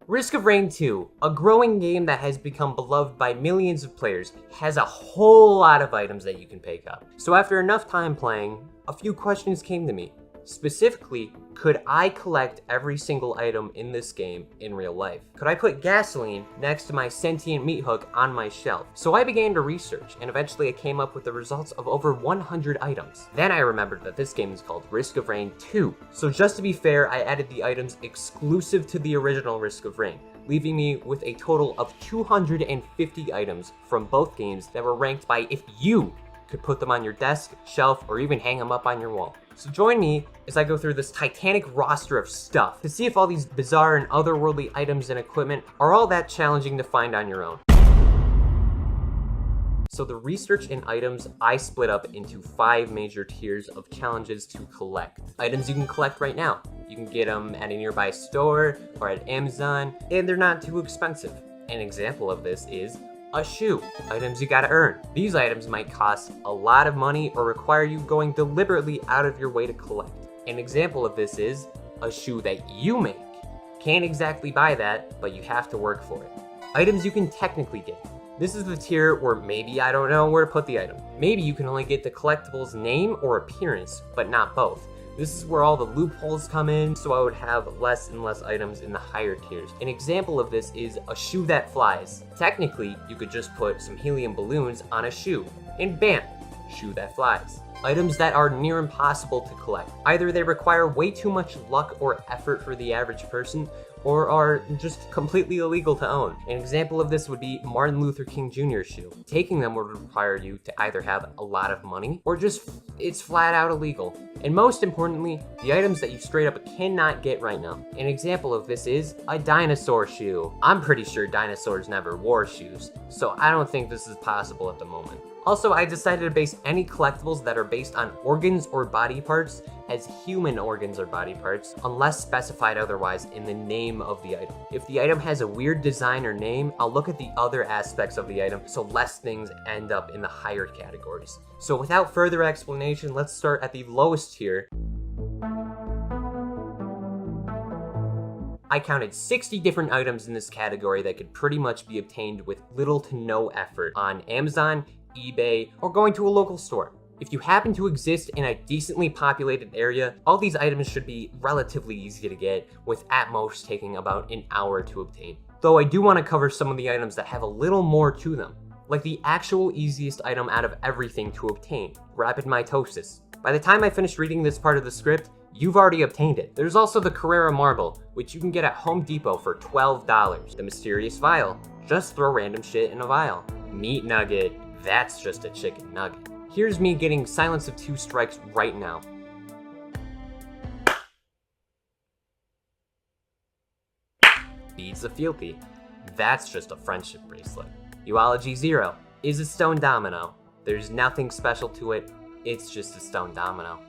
Risk of Rain 2, a growing game that has become beloved by millions of players, has a whole lot of items that you can pick up. So after enough time playing, a few questions came to me. Specifically, could I collect every single item in this game in real life? Could I put gasoline next to my sentient meat hook on my shelf? So I began to research, and eventually I came up with the results of over 100 items. Then I remembered that this game is called Risk of Rain 2. So just to be fair, I added the items exclusive to the original Risk of Rain, leaving me with a total of 250 items from both games that were ranked by if you could put them on your desk, shelf, or even hang them up on your wall. So join me as I go through this titanic roster of stuff to see if all these bizarre and otherworldly items and equipment are all that challenging to find on your own. So the research and items I split up into 5 major tiers of challenges to collect. Items you can collect right now. You can get them at a nearby store or at Amazon, and they're not too expensive. An example of this is a shoe. Items you gotta earn. These items might cost a lot of money or require you going deliberately out of your way to collect. An example of this is a shoe that you make. Can't exactly buy that, but you have to work for it. Items you can technically get. This is the tier where maybe I don't know where to put the item. Maybe you can only get the collectible's name or appearance, but not both. This is where all the loopholes come in, so I would have less and less items in the higher tiers. An example of this is a shoe that flies. Technically, you could just put some helium balloons on a shoe, and bam, shoe that flies. Items that are near impossible to collect. Either they require way too much luck or effort for the average person, or are just completely illegal to own. An example of this would be Martin Luther King Jr.'s shoe. Taking them would require you to either have a lot of money or just it's flat out illegal. And most importantly, the items that you straight up cannot get right now. An example of this is a dinosaur shoe. I'm pretty sure dinosaurs never wore shoes, so I don't think this is possible at the moment. Also, I decided to base any collectibles that are based on organs or body parts as human organs or body parts, unless specified otherwise in the name of the item. If the item has a weird design or name, I'll look at the other aspects of the item so less things end up in the higher categories. So without further explanation, let's start at the lowest tier. I counted 60 different items in this category that could pretty much be obtained with little to no effort on Amazon, eBay, or going to a local store. If you happen to exist in a decently populated area, all these items should be relatively easy to get, with at most taking about an hour to obtain. Though I do want to cover some of the items that have a little more to them, like the actual easiest item out of everything to obtain, rapid mitosis. By the time I finish reading this part of the script, you've already obtained it. There's also the Carrera Marble, which you can get at Home Depot for $12. The Mysterious Vial, just throw random shit in a vial. Meat Nugget, that's just a chicken nugget. Here's me getting Silence of Two Strikes right now. Beads of Fealty, that's just a friendship bracelet. Uology Zero is a stone domino. There's nothing special to it, it's just a stone domino.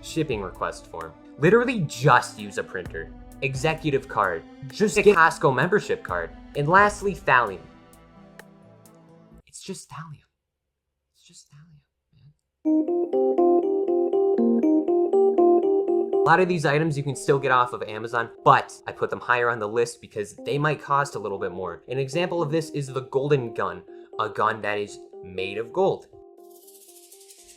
Shipping request form, literally just use a printer. Executive card, just get a Costco membership card. And lastly, thallium. It's just thallium. Just thallium, man. A lot of these items you can still get off of Amazon, but I put them higher on the list because they might cost a little bit more. An example of this is the Golden Gun, a gun that is made of gold.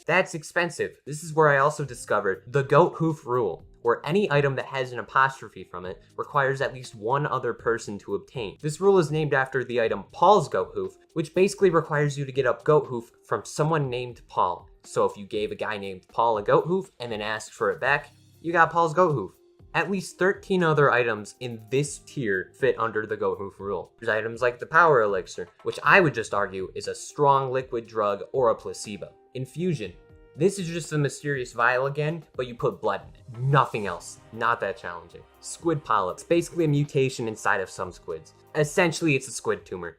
That's expensive. This is where I also discovered the goat hoof rule, where any item that has an apostrophe from it requires at least one other person to obtain. This rule is named after the item Paul's goat hoof, which basically requires you to get a goat hoof from someone named Paul. So if you gave a guy named Paul a goat hoof and then asked for it back, you got Paul's goat hoof. At least 13 other items in this tier fit under the goat hoof rule. There's items like the Power Elixir, which I would just argue is a strong liquid drug or a placebo. Infusion. This is just a Mysterious Vial again, but you put blood in it. Nothing else. Not that challenging. Squid Polyp. It's basically a mutation inside of some squids. Essentially, it's a squid tumor.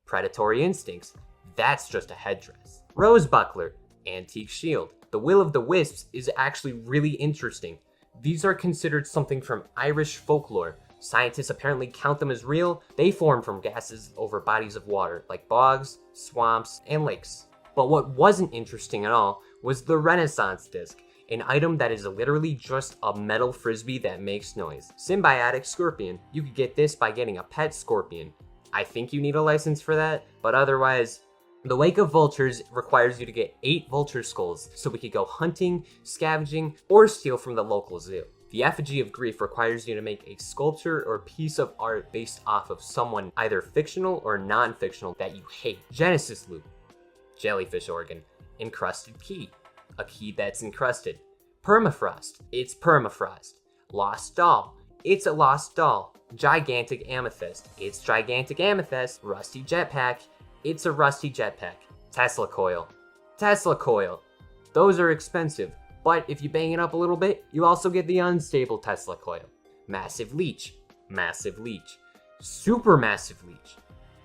Predatory Instincts. That's just a headdress. Rose Buckler. Antique Shield. The Will of the Wisps is actually really interesting. These are considered something from Irish folklore. Scientists apparently count them as real. They form from gases over bodies of water, like bogs, swamps, and lakes. But what wasn't interesting at all was the Renaissance disc, an item that is literally just a metal frisbee that makes noise. Symbiotic Scorpion. You could get this by getting a pet scorpion. I think you need a license for that, but otherwise, the Wake of Vultures requires you to get 8 vulture skulls so we could go hunting, scavenging, or steal from the local zoo. The Effigy of Grief requires you to make a sculpture or piece of art based off of someone either fictional or non-fictional that you hate. Genesis Loop. Jellyfish organ. Encrusted key. A key that's encrusted. Permafrost. It's permafrost. Lost doll. It's a lost doll. Gigantic amethyst. It's gigantic amethyst. Rusty jetpack. It's a rusty jetpack. Tesla coil. Tesla coil. Those are expensive, but if you bang it up a little bit, you also get the unstable Tesla coil. Massive leech. Massive leech. Supermassive leech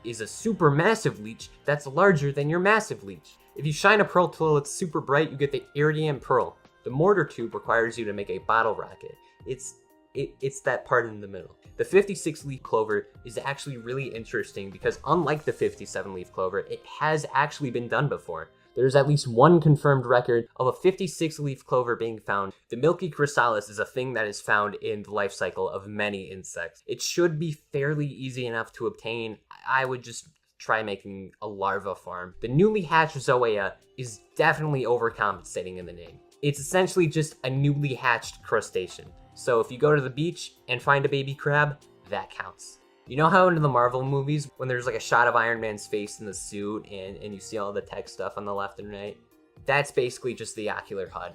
is a supermassive leech that's larger than your massive leech. If you shine a pearl till it's super bright, you get the iridescent pearl. The mortar tube requires you to make a bottle rocket. It's that part in the middle. The 56-leaf clover is actually really interesting because unlike the 57-leaf clover, it has actually been done before. There's at least one confirmed record of a 56-leaf clover being found. The milky chrysalis is a thing that is found in the life cycle of many insects. It should be fairly easy enough to obtain. I would just try making a larva farm. The newly hatched zoea is definitely overcompensating in the name. It's essentially just a newly hatched crustacean. So if you go to the beach and find a baby crab, that counts. You know how in the Marvel movies, when there's like a shot of Iron Man's face in the suit and you see all the tech stuff on the left and right? That's basically just the ocular HUD.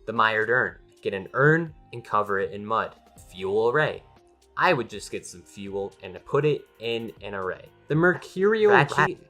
The mired urn. Get an urn and cover it in mud. Fuel array. I would just get some fuel and put it in an array. The mercurial I don't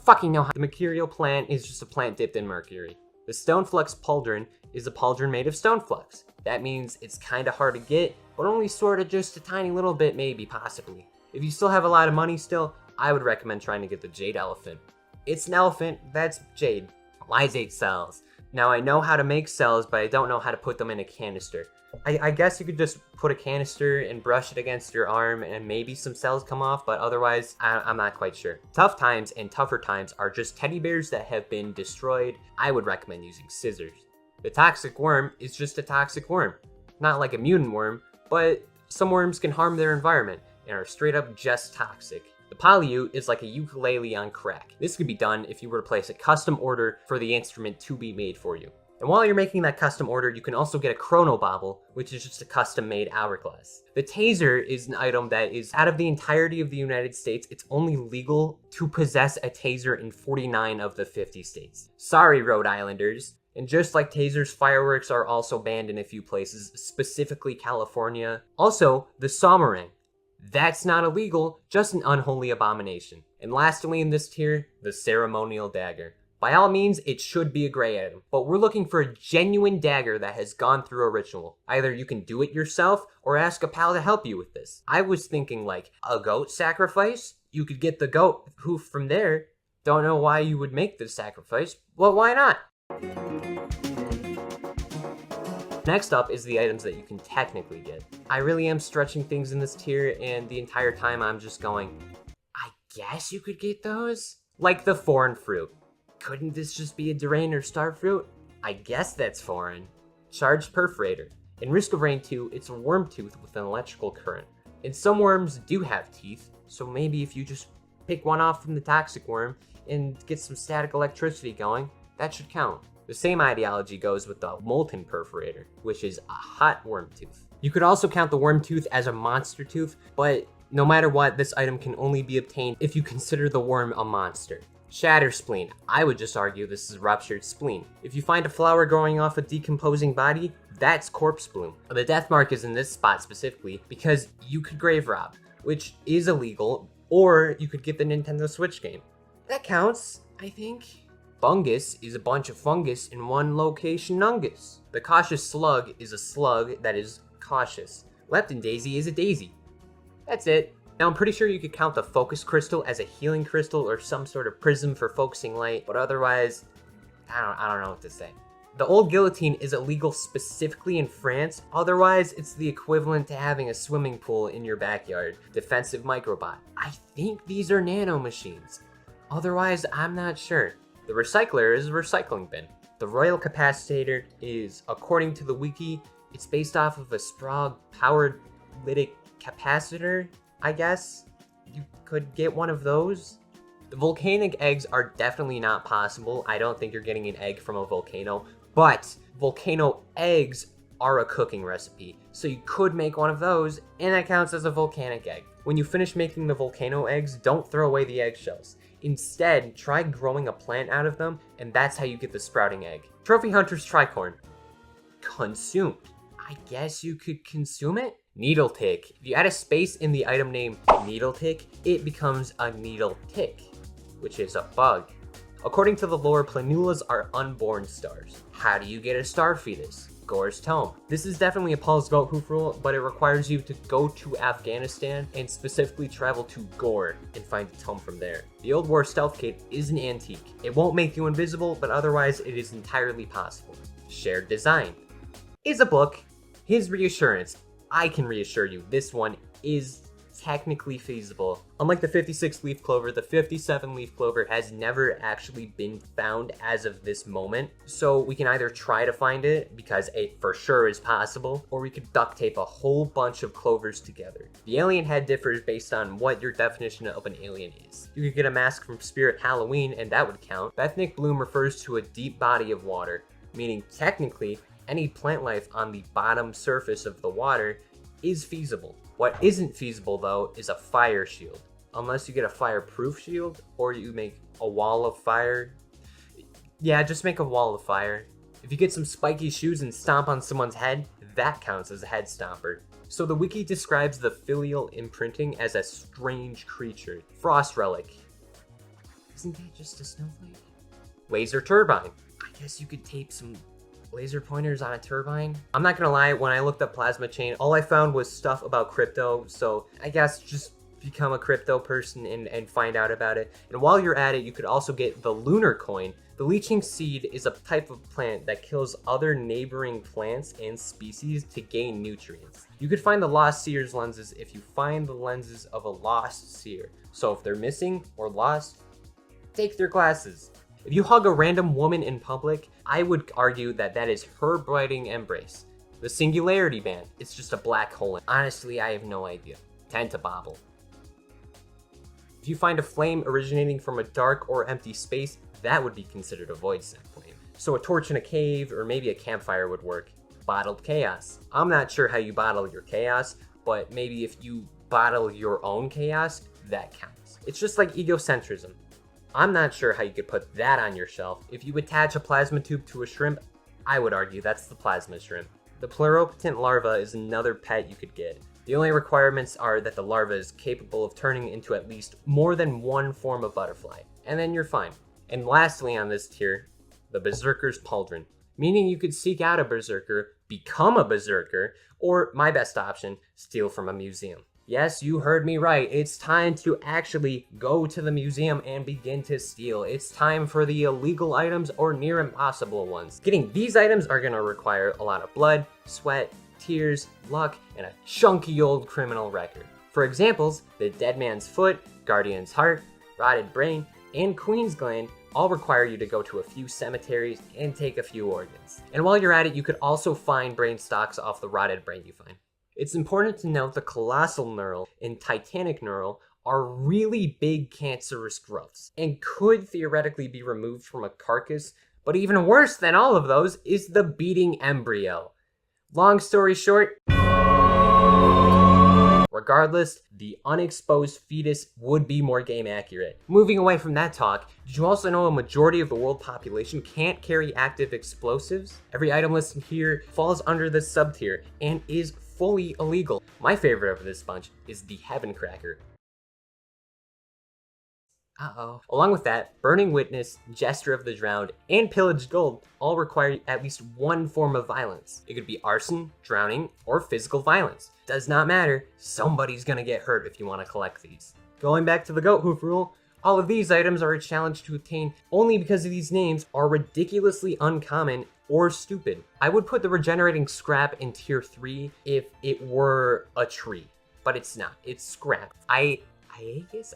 fucking know how. The mercurial plant is just a plant dipped in mercury. The Stoneflux pauldron is a pauldron made of stoneflux. That means it's kind of hard to get, but only sort of just a tiny little bit, maybe, possibly. If you still have a lot of money still, I would recommend trying to get the jade elephant. It's an elephant, that's jade. Lysate cells. Now I know how to make cells, but I don't know how to put them in a canister. I guess you could just put a canister and brush it against your arm and maybe some cells come off, but otherwise, I'm not quite sure. Tough times and tougher times are just teddy bears that have been destroyed. I would recommend using scissors. The toxic worm is just a toxic worm. Not like a mutant worm, but some worms can harm their environment and are straight up just toxic. The polyute is like a ukulele on crack. This could be done if you were to place a custom order for the instrument to be made for you. And while you're making that custom order, you can also get a chronobauble, which is just a custom-made hourglass. The taser is an item that is, out of the entirety of the United States, it's only legal to possess a taser in 49 of the 50 states. Sorry, Rhode Islanders. And just like tasers, fireworks are also banned in a few places, specifically California. Also, the saumarang. That's not illegal, just an unholy abomination. And lastly in this tier, the ceremonial dagger. By all means, it should be a gray item, but we're looking for a genuine dagger that has gone through a ritual. Either you can do it yourself, or ask a pal to help you with this. I was thinking like, a goat sacrifice? You could get the goat hoof from there. Don't know why you would make the sacrifice, but why not? Next up is the items that you can technically get. I really am stretching things in this tier, and the entire time I'm just going, I guess you could get those? Like the foreign fruit. Couldn't this just be a Durain or Starfruit? I guess that's foreign. Charged Perforator. In Risk of Rain 2, it's a worm tooth with an electrical current. And some worms do have teeth, so maybe if you just pick one off from the toxic worm and get some static electricity going, that should count. The same ideology goes with the Molten Perforator, which is a hot worm tooth. You could also count the worm tooth as a monster tooth, but no matter what, this item can only be obtained if you consider the worm a monster. Shatter Spleen. I would just argue this is ruptured spleen. If you find a flower growing off a decomposing body, that's corpse bloom. The death mark is in this spot specifically because you could grave rob, which is illegal, or you could get the Nintendo Switch game. That counts, I think. Fungus is a bunch of fungus in one location nungus. The Cautious Slug is a slug that is cautious. Lepton Daisy is a daisy. That's it. Now, I'm pretty sure you could count the focus crystal as a healing crystal or some sort of prism for focusing light, but otherwise, I don't know what to say. The old guillotine is illegal specifically in France, otherwise it's the equivalent to having a swimming pool in your backyard. Defensive Microbot. I think these are nano machines. Otherwise, I'm not sure. The recycler is a recycling bin. The Royal Capacitator is, according to the wiki, it's based off of a Sprague powered lytic capacitor, I guess. You could get one of those. The volcanic eggs are definitely not possible. I don't think you're getting an egg from a volcano, but volcano eggs are a cooking recipe. So you could make one of those, and that counts as a volcanic egg. When you finish making the volcano eggs, don't throw away the eggshells. Instead, try growing a plant out of them, and that's how you get the sprouting egg. Trophy Hunter's Tricorn. Consumed. I guess you could consume it? Needle tick. If you add a space in the item name needle tick, it becomes a needle tick, which is a bug. According to the lore, planulas are unborn stars. How do you get a star fetus? Gore's Tome. This is definitely a Paul's Goat Hoof rule, but it requires you to go to Afghanistan and specifically travel to Gore and find a tome from there. The Old War Stealth Kit is an antique. It won't make you invisible, but otherwise it is entirely possible. Shared Design is a book. His Reassurance. I can reassure you, this one is technically feasible. Unlike the 56 leaf clover, the 57 leaf clover has never actually been found as of this moment. So we can either try to find it, because it for sure is possible, or we could duct tape a whole bunch of clovers together. The alien head differs based on what your definition of an alien is. You could get a mask from Spirit Halloween, and that would count. Bethnic Bloom refers to a deep body of water, meaning technically any plant life on the bottom surface of the water is feasible. What isn't feasible though is a fire shield. Unless you get a fireproof shield or you make a wall of fire. Yeah, just make a wall of fire. If you get some spiky shoes and stomp on someone's head, that counts as a head stomper. So the wiki describes the filial imprinting as a strange creature. Frost relic. Isn't that just a snowflake? Laser turbine. I guess you could tape some laser pointers on a turbine. I'm not gonna lie, when I looked up plasma chain, all I found was stuff about crypto, so I guess just become a crypto person and find out about it. And while you're at it, you could also get the lunar coin. The leeching seed is a type of plant that kills other neighboring plants and species to gain nutrients. You could find the lost seer's lenses if you find the lenses of a lost seer. So if they're missing or lost, take their glasses. If you hug a random woman in public, I would argue that that is her biting embrace. The Singularity Band, it's just a black hole. Honestly, I have no idea. Tentabobble. If you find a flame originating from a dark or empty space, that would be considered a void sent flame. So a torch in a cave or maybe a campfire would work. Bottled chaos. I'm not sure how you bottle your chaos, but maybe if you bottle your own chaos, that counts. It's just like egocentrism. I'm not sure how you could put that on your shelf. If you attach a plasma tube to a shrimp, I would argue that's the plasma shrimp. The pleuropotent larva is another pet you could get. The only requirements are that the larva is capable of turning into at least more than one form of butterfly, and then you're fine. And lastly on this tier, the Berserker's Pauldron, meaning you could seek out a berserker, become a berserker, or my best option, steal from a museum. Yes, you heard me right. It's time to actually go to the museum and begin to steal. It's time for the illegal items or near impossible ones. Getting these items are gonna require a lot of blood, sweat, tears, luck, and a chunky old criminal record. For examples, the Dead Man's Foot, Guardian's Heart, Rotted Brain, and Queen's Gland all require you to go to a few cemeteries and take a few organs. And while you're at it, you could also find brain stocks off the rotted brain you find. It's important to note the colossal knurl and titanic knurl are really big cancerous growths and could theoretically be removed from a carcass, but even worse than all of those is the beating embryo. Long story short, regardless, the unexposed fetus would be more game accurate. Moving away from that talk, did you also know a majority of the world population can't carry active explosives? Every item listed here falls under this sub-tier and is fully illegal. My favorite of this bunch is the Heaven Cracker. Along with that, Burning Witness, Jester of the Drowned, and Pillaged Gold all require at least one form of violence. It could be arson, drowning, or physical violence. Does not matter, somebody's gonna get hurt if you want to collect these. Going back to the Goat Hoof rule, all of these items are a challenge to obtain only because these names are ridiculously uncommon or stupid. I would put the regenerating scrap in tier 3 if it were a tree, but it's not. It's scrap. I think it's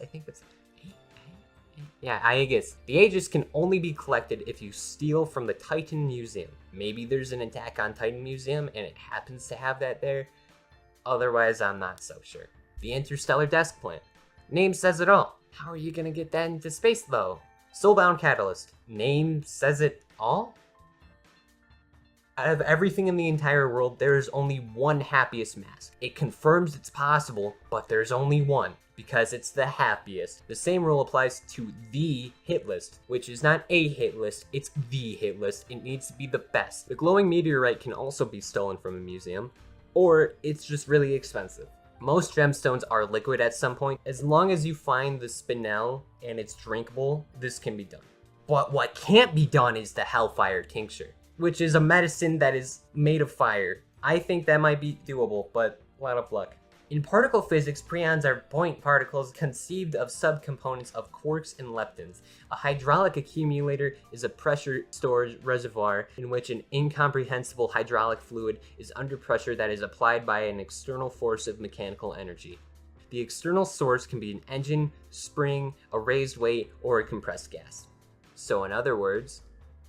Yeah, Aegis. The Aegis can only be collected if you steal from the Titan Museum. Maybe there's an Attack on Titan Museum and it happens to have that there. Otherwise, I'm not so sure. The Interstellar Desk Plant. Name says it all. How are you gonna get that into space though? Soulbound Catalyst. Name says it all? Out of everything in the entire world, there is only one happiest mask. It confirms it's possible, but there's only one, because it's the happiest. The same rule applies to the hit list, which is not a hit list, it's the hit list. It needs to be the best. The glowing meteorite can also be stolen from a museum, or it's just really expensive. Most gemstones are liquid at some point. As long as you find the spinel and it's drinkable, this can be done. But what can't be done is the Hellfire Tincture, which is a medicine that is made of fire. I think that might be doable, but a lot of luck. In particle physics, preons are point particles conceived of subcomponents of quarks and leptons. A hydraulic accumulator is a pressure storage reservoir in which an incomprehensible hydraulic fluid is under pressure that is applied by an external force of mechanical energy. The external source can be an engine, spring, a raised weight, or a compressed gas. So in other words,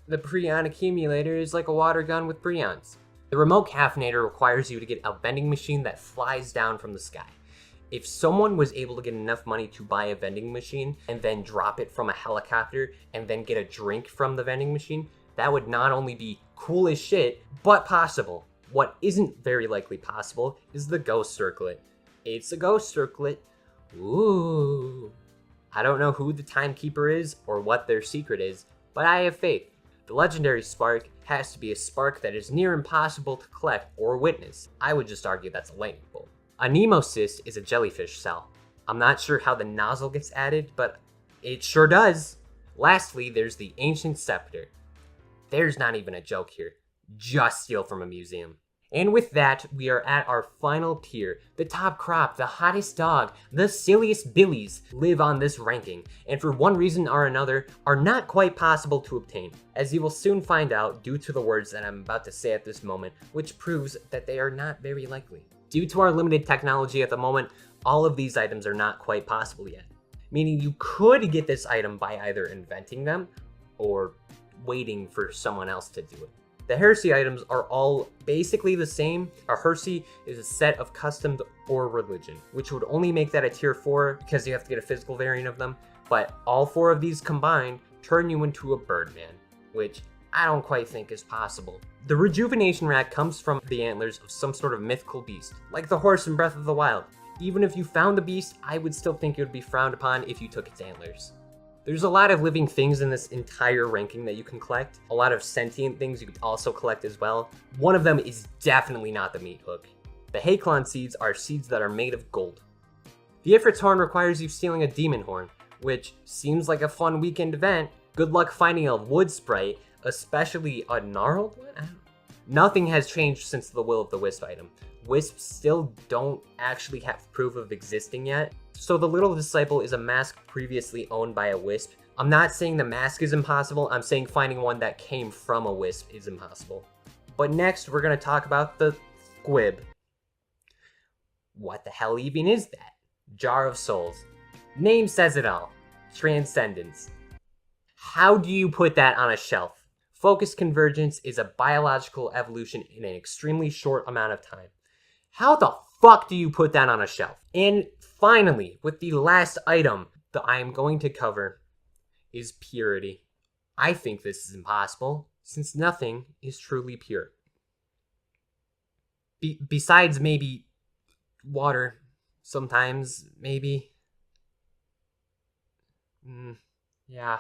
the preon accumulator is like a water gun with preons. The remote caffeinator requires you to get a vending machine that flies down from the sky. If someone was able to get enough money to buy a vending machine and then drop it from a helicopter and then get a drink from the vending machine, that would not only be cool as shit, but possible. What isn't very likely possible is the ghost circlet. It's a ghost circlet. Ooh. I don't know who the timekeeper is or what their secret is, but I have faith. The legendary spark has to be a spark that is near impossible to collect or witness. I would just argue that's a lightning bolt. A nemocyst is a jellyfish cell. I'm not sure how the nozzle gets added, but it sure does. Lastly, there's the ancient scepter. There's not even a joke here. Just steal from a museum. And with that, we are at our final tier. The top crop, the hottest dog, the silliest billies live on this ranking, and for one reason or another, are not quite possible to obtain, as you will soon find out due to the words that I'm about to say at this moment, which proves that they are not very likely. Due to our limited technology at the moment, all of these items are not quite possible yet, meaning you could get this item by either inventing them or waiting for someone else to do it. The heresy items are all basically the same. A heresy is a set of customs or religion, which would only make that a tier 4 because you have to get a physical variant of them. But all 4 of these combined turn you into a Birdman, which I don't quite think is possible. The rejuvenation rack comes from the antlers of some sort of mythical beast, like the horse in Breath of the Wild. Even if you found the beast, I would still think it would be frowned upon if you took its antlers. There's a lot of living things in this entire ranking that you can collect. A lot of sentient things you can also collect as well. One of them is definitely not the meat hook. The Haklon seeds are seeds that are made of gold. The Ifrit's horn requires you stealing a demon horn, which seems like a fun weekend event. Good luck finding a wood sprite, especially a gnarled one? Nothing has changed since the Will of the Wisp item. Wisps still don't actually have proof of existing yet. So the Little Disciple is a mask previously owned by a wisp. I'm not saying the mask is impossible, I'm saying finding one that came from a wisp is impossible. But next, we're going to talk about the squib. What the hell even is that? Jar of Souls. Name says it all. Transcendence. How do you put that on a shelf? Focused convergence is a biological evolution in an extremely short amount of time. How the fuck do you put that on a shelf? And finally, with the last item that I am going to cover is purity. I think this is impossible, since nothing is truly pure. Besides maybe water, sometimes, maybe. Yeah.